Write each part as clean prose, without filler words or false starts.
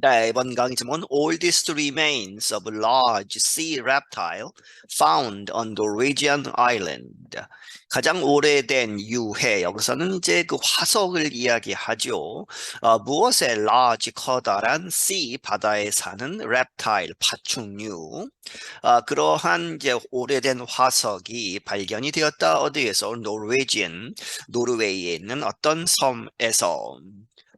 네, 이번 강의점은 oldest remains of large sea reptile found on Norwegian island. 가장 오래된 유해, 여기서는 이제 그 화석을 이야기하죠. 무엇에 large, 커다란 sea, 바다에 사는 reptile, 파충류. 그러한 이제 오래된 화석이 발견이 되었다. 어디에서? 노르웨이에 있는 어떤 섬에서.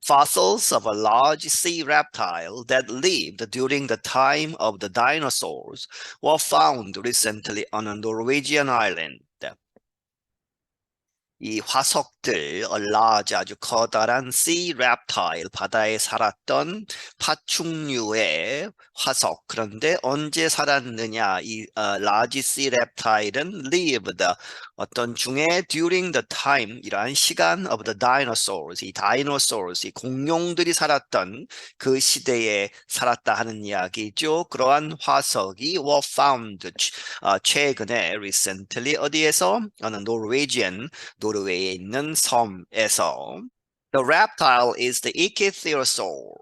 Fossils of a large sea reptile that lived during the time of the dinosaurs were found recently on a Norwegian island. 이 화석들, large, 아주 커다란 sea reptile, 바다에 살았던 파충류의 화석. 그런데 언제 살았느냐? 이 large sea reptile은 lived, 어떤 중에 during the time, 이러한 시간 of the dinosaurs, 이 dinosaurs, 이 공룡들이 살았던 그 시대에 살았다 하는 이야기죠. 그러한 화석이 were found, 최근에 recently 어디에서? 어느 노르웨이에 있는 섬에서. The reptile is the ichthyosaur.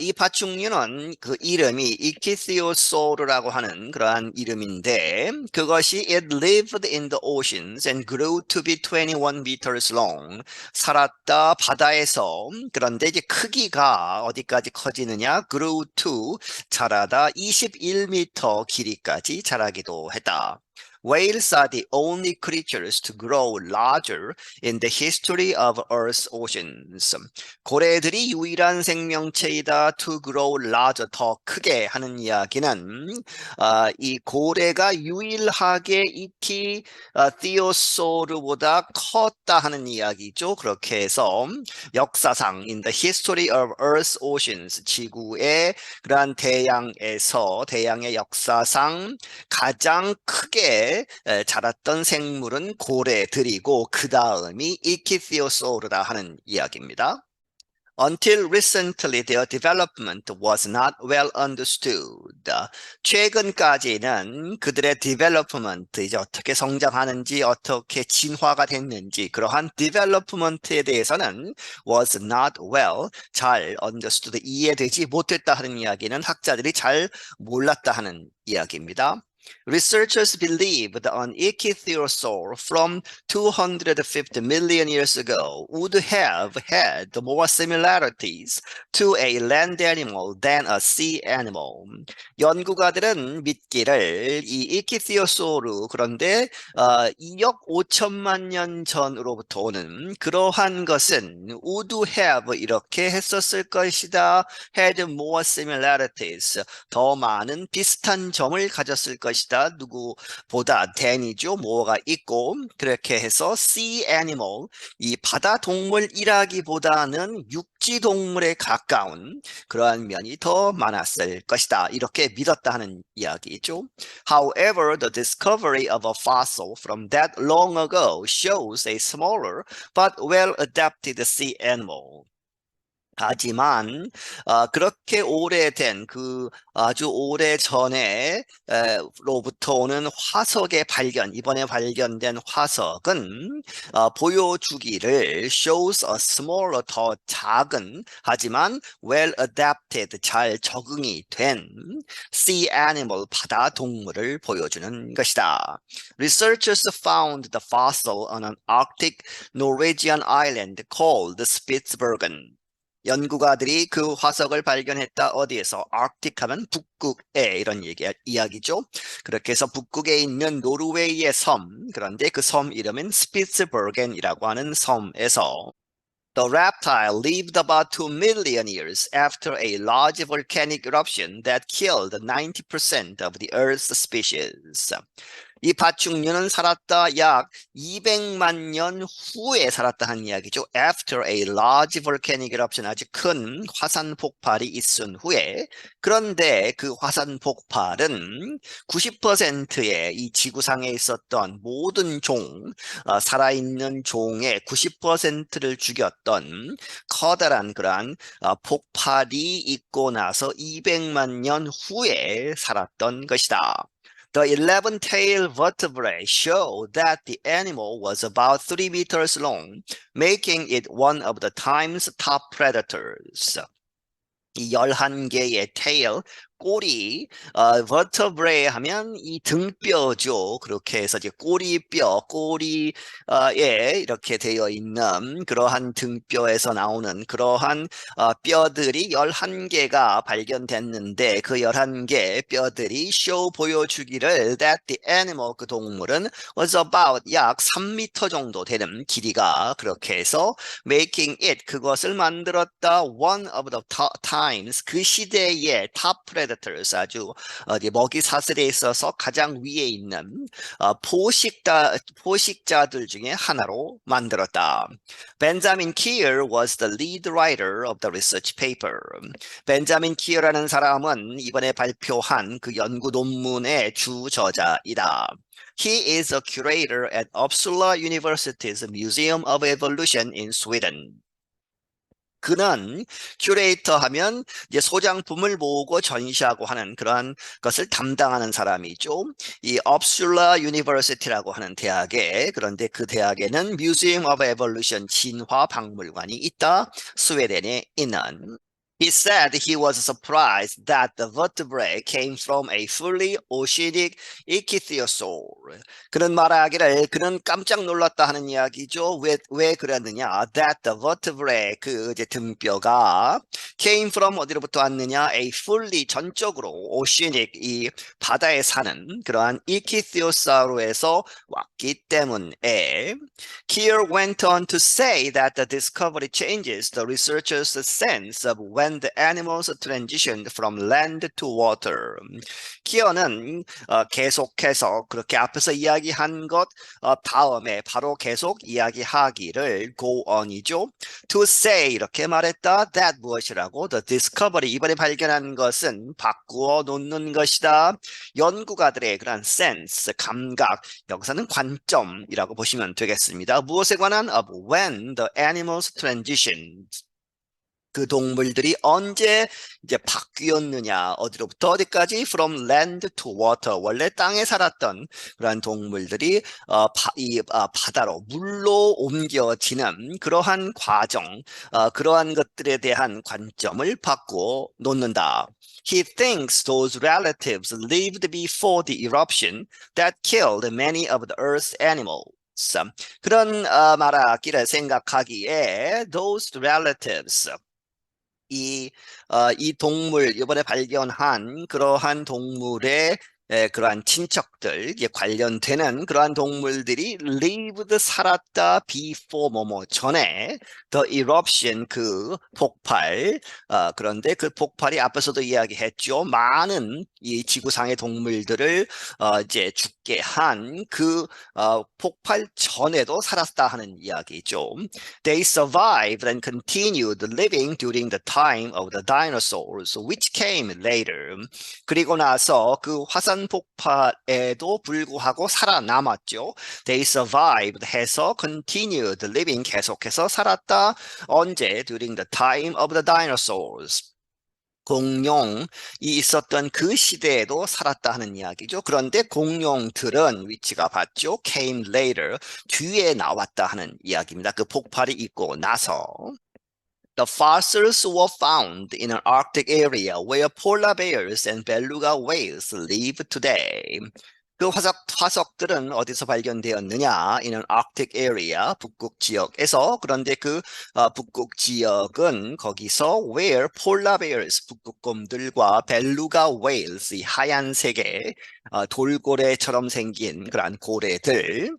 이 파충류는 그 이름이 이키시오소르라고 하는 그러한 이름인데 그것이 it lived in the oceans and grew to be 21 meters long. 살았다 바다에서. 그런데 이제 크기가 어디까지 커지느냐? grew to, 자라다 21m 길이까지 자라기도 했다. Whales are the only creatures to grow larger in the history of Earth's oceans. 고래들이 유일한 생명체이다. To grow larger, 더 크게 하는 이야기는 이 고래가 유일하게 이키티오소르보다 컸다 하는 이야기죠. 그렇게 해서 역사상 in the history of Earth's oceans, 지구의 그러한 대양의 역사상 가장 크게 자랐던 생물은 고래들이고 그 다음이 이키시오소르라 하는 이야기입니다. Until recently, their development was not well understood. 최근까지는 그들의 development, 이제 어떻게 성장하는지, 어떻게 진화가 됐는지, 그러한 development에 대해서는 was not well, 잘 understood, 이해되지 못했다 하는 이야기는 학자들이 잘 몰랐다 하는 이야기입니다. Researchers believe that an ichthyosaur from 250 million years ago would have had more similarities to a land animal than a sea animal. 연구가들은 믿기를 이 이키시오소르, 그런데 2억 5천만 년 전으로부터 오는 그러한 것은 would have, 이렇게 했었을 것이다. had more similarities, 더 많은 비슷한 점을 가졌을 것이다. 누구보다 than이죠. 뭐가 있고, 그렇게 해서 sea animal, 이 바다 동물이라기보다는 육지 동물에 가까운 그러한 면이 더 많았을 것이다. 이렇게 믿었다 하는 이야기죠. However, the discovery of a fossil from that long ago shows a smaller but well-adapted sea animal. 하지만 그렇게 오래된 그 아주 오래 전에 로부터 오는 화석의 발견, 이번에 발견된 화석은 보여주기를 shows a smaller, 더 작은, 하지만 well adapted, 잘 적응이 된 sea animal, 바다 동물을 보여주는 것이다. Researchers found the fossil on an Arctic Norwegian island called Spitsbergen. 연구가들이 그 화석을 발견했다. 어디에서? 아크틱 하면 북극에, 이런 이야기죠. 그렇게 해서 북극에 있는 노르웨이의 섬, 그런데 그 섬 이름은 스피츠버겐이라고 하는 섬에서 The reptile lived about 2 million years after a large volcanic eruption that killed 90% of the Earth's species. 이 파충류는 살았다 약 200만 년 후에 살았다 하는 이야기죠. After a large volcanic eruption, 아주 큰 화산 폭발이 있은 후에. 그런데 그 화산 폭발은 90%의 이 지구상에 있었던 모든 살아있는 종의 90%를 죽였던 커다란 그러한 폭발이 있고 나서 200만 년 후에 살았던 것이다. The 11-tailed vertebrae show that the animal was about 3 meters long, making it one of the time's top predators. 이 11개의 tail, 꼬리, vertebrae 하면 이 등뼈죠. 그렇게 해서 이제 꼬리뼈, 꼬리에 이렇게 되어 있는 그러한 등뼈에서 나오는 그러한 뼈들이 11개가 발견됐는데 그 11개 뼈들이 보여주기를 that the animal, 그 동물은 was about 약 3m 정도 되는 길이가 그렇게 해서 making it, 그것을 만들었다 one of the times, 그 시대의 top predators, 아주 먹이 사슬에 있어서 가장 위에 있는 포식자들 중에 하나로 만들었다. Benjamin Keir was the lead writer of the research paper. 벤자민 키어라는 사람은 이번에 발표한 그 연구 논문의 주저자이다. He is a curator at Uppsala University's Museum of Evolution in Sweden. 그는 큐레이터 하면 이제 소장품을 모으고 전시하고 하는 그러한 것을 담당하는 사람이죠. 이 업슐라 유니버시티라고 하는 대학에, 그런데 그 대학에는 Museum of Evolution, 진화 박물관이 있다. 스웨덴에 있는. He said he was surprised that the vertebrae came from a fully oceanic ichthyosaur. 그는 말하기를 그는 깜짝 놀랐다 하는 이야기죠. 왜 그랬느냐? That the vertebrae, 그 이제 등뼈가 came from 어디로부터 왔느냐? A fully, 전적으로 oceanic, 이 바다에 사는 그러한 이키티오사우루에서 왔기 때문에. Keir went on to say that the discovery changes the researchers' sense of when the animals transitioned from land to water. 키어는 계속해서 그렇게 앞에서 이야기한 것 다음에 바로 계속 이야기하기를 go on이죠. To say, 이렇게 말했다. that 무엇이라고? The discovery, 이번에 발견한 것은 바꾸어 놓는 것이다. 연구가들의 그런 sense, 감각, 여기서는 관점이라고 보시면 되겠습니다. 무엇에 관한? of when the animals transitioned. 그 동물들이 언제 이제 바뀌었느냐, 어디로부터 어디까지? From land to water. 원래 땅에 살았던 그러한 동물들이 바다로, 물로 옮겨지는 그러한 과정, 그러한 것들에 대한 관점을 바꾸어 놓는다. He thinks those relatives lived before the eruption that killed many of the Earth's animals. 그런 말하기를 생각하기에 those relatives, 이 동물, 이번에 발견한 그러한 동물의 그러한 친척들, 관련되는 그러한 동물들이 lived, 살았다, before, 뭐뭐, 전에, the eruption, 그 폭발, 그런데 그 폭발이 앞에서도 이야기했죠. 많은 이 지구상의 동물들을 이제 죽게 한 그 폭발 전에도 살았다 하는 이야기죠. They survived and continued living during the time of the dinosaurs, which came later. 그리고 나서 그 화산 폭발에도 불구하고 살아남았죠. They survived 해서 continued living, 계속해서 살았다. 언제? During the time of the dinosaurs. 공룡이 있었던 그 시대에도 살았다 하는 이야기죠. 그런데 공룡들은 위치가 봤죠. came later, 뒤에 나왔다 하는 이야기입니다. 그 폭발이 있고 나서. The fossils were found in an Arctic area where polar bears and beluga whales live today. 그 화석들은 어디서 발견되었느냐? In an Arctic area, 북극 지역에서. 그런데 그 북극 지역은 거기서 where polar bears, 북극곰들과 beluga whales, 이 하얀색의 돌고래처럼 생긴 그런 고래들,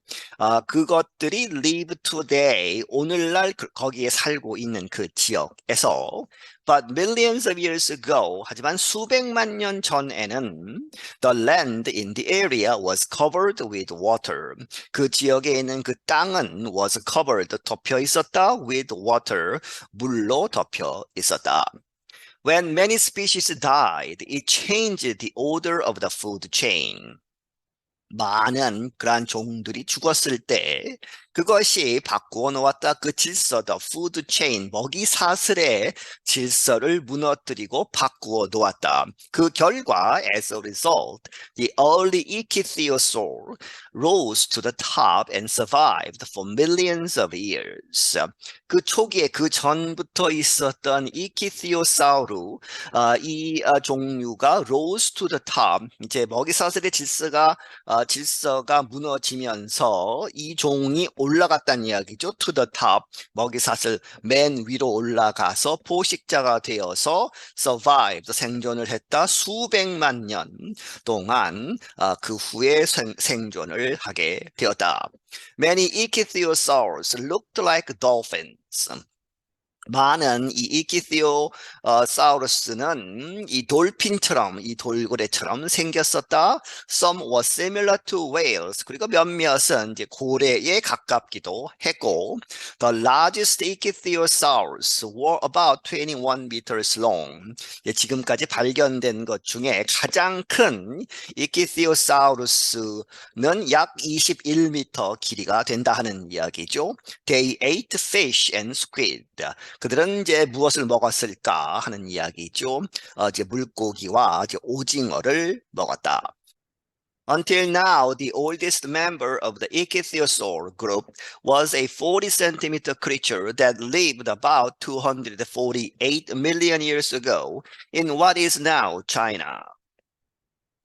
그것들이 live today, 오늘날 거기에 살고 있는 그 지역에서. But millions of years ago, 하지만 수백만 년 전에는 the land in the area was covered with water. 그 지역에 있는 그 땅은 was covered, 덮여 있었다, with water, 물로 덮여 있었다. When many species died, it changed the order of the food chain. 많은 그러한 종들이 죽었을 때 그것이 바꾸어 놓았다. 그 질서, the food chain, 먹이 사슬의 질서를 무너뜨리고 바꾸어 놓았다. 그 결과, as a result, the early ichthyosaur rose to the top and survived for millions of years. 그 초기에 그 전부터 있었던 이키티오사우루 이 종류가 rose to the top 이제 먹이사슬의 질서가 무너지면서 이 종이 올라갔다는 이야기죠. to the top 먹이사슬 맨 위로 올라가서 포식자가 되어서 survived 생존을 했다. 수백만 년 동안 그 후에 생존을 하게 되었다. Many ichthyosaurs looked like dolphins. 많은 이 이키티오사우루스는 이 돌핀처럼, 이 돌고래처럼 생겼었다. Some were similar to whales. 그리고 몇몇은 이제 고래에 가깝기도 했고, The largest ichthyosaurs were about 21 meters long. 지금까지 발견된 것 중에 가장 큰 이키티오사우루스는 약 21m 길이가 된다 하는 이야기죠. They ate fish and squid. 그들은 이제 무엇을 먹었을까 하는 이야기죠. 이제 물고기와 이제 오징어를 먹었다. Until now, the oldest member of the Ichthyosaur group was a 40-centimeter creature that lived about 248 million years ago in what is now China.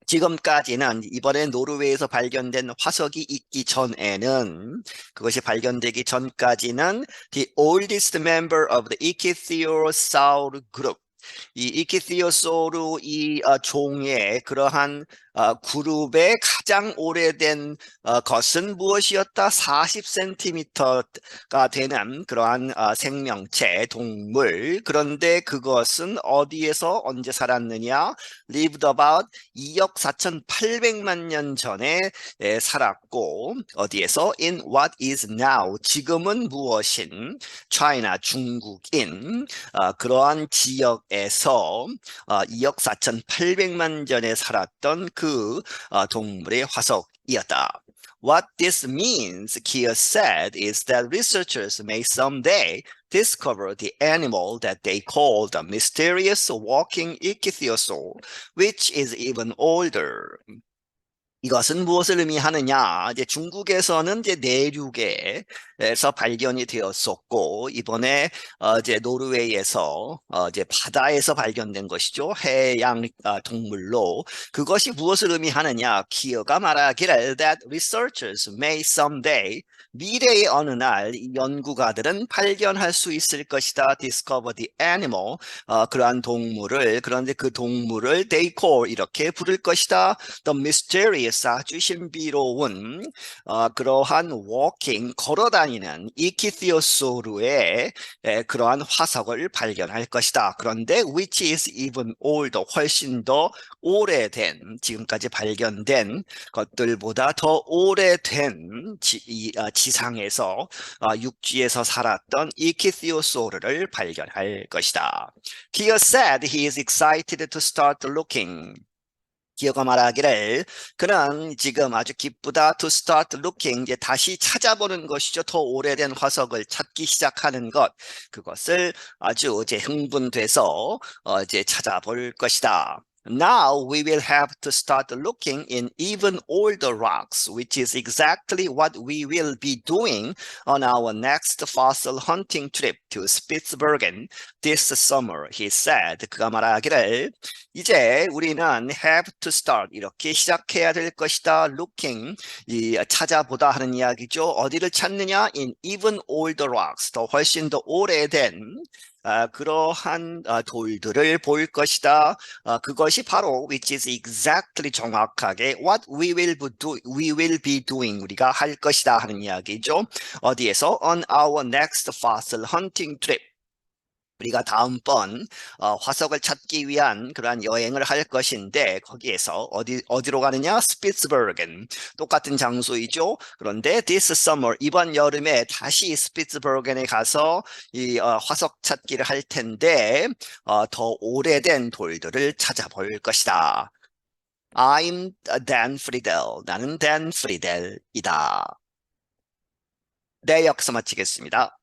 지금까지는 이번에 노르웨이에서 발견된 화석이 있기 전에는 그것이 발견되기 전까지는 the oldest member of the Ichthyosaur group 이 이키티오소르 이 종의 그러한 그룹의 가장 오래된 것은 무엇이었다? 40cm가 되는 그러한 생명체, 동물. 그런데 그것은 어디에서 언제 살았느냐? lived about 2억 4,800만 년 전에 살았고 어디에서? in what is now 지금은 무엇인? China, 중국인 그러한 지역에서 2억 4,800만 전에 살았던 그 동물의 화석이었다. What this means, Kia said, is that researchers may someday discover the animal that they call the mysterious walking ichthyosaur, which is even older. 이것은 무엇을 의미하느냐? 이제 중국에서는 이제 내륙에서 발견이 되었었고 이번에 이제 노르웨이에서 이제 바다에서 발견된 것이죠. 해양 동물로 그것이 무엇을 의미하느냐? 키어가 말하기를 that researchers may someday 미래의 어느 날 이 연구가들은 발견할 수 있을 것이다. discover the animal 그러한 동물을 그런데 그 동물을 they call 이렇게 부를 것이다. The mysterious 아주 신비로운 그러한 walking 걸어다니는 이키티오소르의 그러한 화석을 발견할 것이다. 그런데 which is even older 훨씬 더 오래된 지금까지 발견된 것들보다 더 오래된 지상에서 육지에서 살았던 이키티오소르를 발견할 것이다. Kia said he is excited to start looking. 기어가 말하기를 그는 지금 아주 기쁘다 to start looking 이제 다시 찾아보는 것이죠. 더 오래된 화석을 찾기 시작하는 것 그것을 아주 이제 흥분돼서 이제 찾아볼 것이다. Now we will have to start looking in even older rocks, which is exactly what we will be doing on our next fossil hunting trip to Spitsbergen this summer, he said. 그가 말하기를 이제 우리는 have to start 이렇게 시작해야 될 것이다. looking 찾아보다 하는 이야기죠. 어디를 찾느냐? in even older rocks 더 훨씬 더 오래된 그러한 돌들을 볼 것이다. 그것이 바로 which is exactly 정확하게 what we will be doing 우리가 할 것이다 하는 이야기죠. 어디에서 on our next fossil hunting trip 우리가 다음번 화석을 찾기 위한 그러한 여행을 할 것인데 거기에서 어디로 가느냐? 스피츠버겐 똑같은 장소이죠. 그런데 this summer 이번 여름에 다시 스피츠버겐에 가서 이 화석 찾기를 할 텐데 더 오래된 돌들을 찾아볼 것이다. I'm Dan Friedel. 나는 Dan Friedel이다. 네, 여기서 마치겠습니다.